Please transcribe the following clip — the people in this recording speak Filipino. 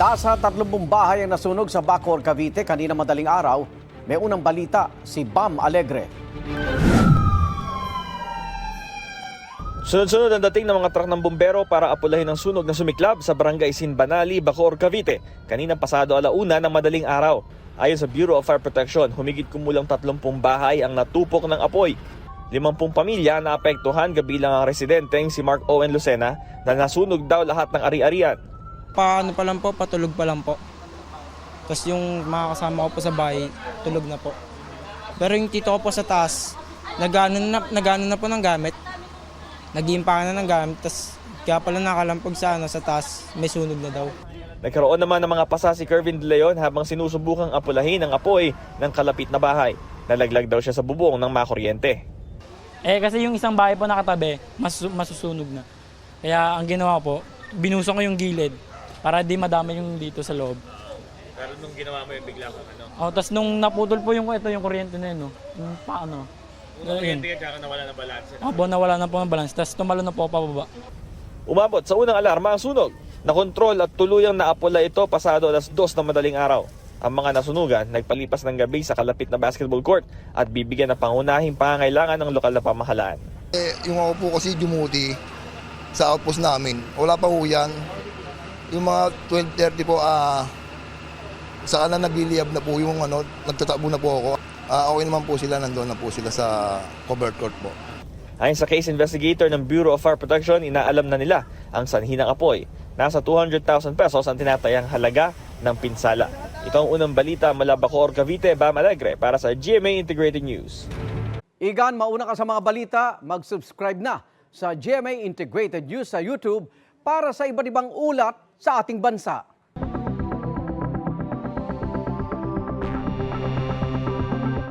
Nasa 30 bahay ang nasunog sa Bacoor, Cavite kanina madaling araw. May unang balita si Bam Alegre. Sunod-sunod ang dating ng mga truck ng bumbero para apulahin ang sunog na sumiklab sa barangay Sinbanali, Bacoor, Cavite kanina pasado alauna ng madaling araw. Ayon sa Bureau of Fire Protection, humigit kumulang 30 bahay ang natupok ng apoy. 50 pamilya na apektuhan kabilang ang residenteng si Mark Owen Lucena na nasunog daw lahat ng ari-arian. Paano pa lang po, patulog pa lang po. Tapos yung mga kasama ko po sa bahay, tulog na po. Pero yung tito ko po sa taas, nagano na po ng gamit. Nag-iimpakan na ng gamit, tapos kaya pala nakalampag sa taas, may sunog na daw. Nagkaroon naman ng mga pasa si Kervin De Leon habang sinusubukang apulahin ang apoy ng kalapit na bahay. Nalaglag daw siya sa bubong ng makuryente. Kasi yung isang bahay po nakatabi, masusunog na. Kaya ang ginawa po, binusong ko yung gilid para di madami yung dito sa loob. Pero nung ginawa mo yung bigla kang ano? Tapos nung naputol po yung kuryente na yun, yung paano. Nung kuryente ka nawala ng balanse. Nawala na po ng balance, tapos tumalo na po pababa. Umabot sa unang alarma ang sunog. Nakontrol at tuluyang naapula ito pasado alas 2 ng madaling araw. Ang mga nasunugan nagpalipas ng gabi sa kalapit na basketball court at bibigyan ng pangunahing pangangailangan ng lokal na pamahalaan. Yung ako po kasi dumuti sa outpost namin. Wala pa ho yan. Yung mga 20:30 po, saka na nagliliyab na po yung nagtatakbo na po ako. Okay naman po sila, nandoon na po sila sa covered court po. Ayon sa case investigator ng Bureau of Fire Protection, inaalam na nila ang sanhi ng apoy. Nasa 200,000 pesos ang tinatayang halaga ng pinsala. Ito ang unang balita mula Bacoor, Cavite, Bam Alegre para sa GMA Integrated News. Igan, mauna ka sa mga balita, mag-subscribe na sa GMA Integrated News sa YouTube para sa iba't ibang ulat sa ating bansa.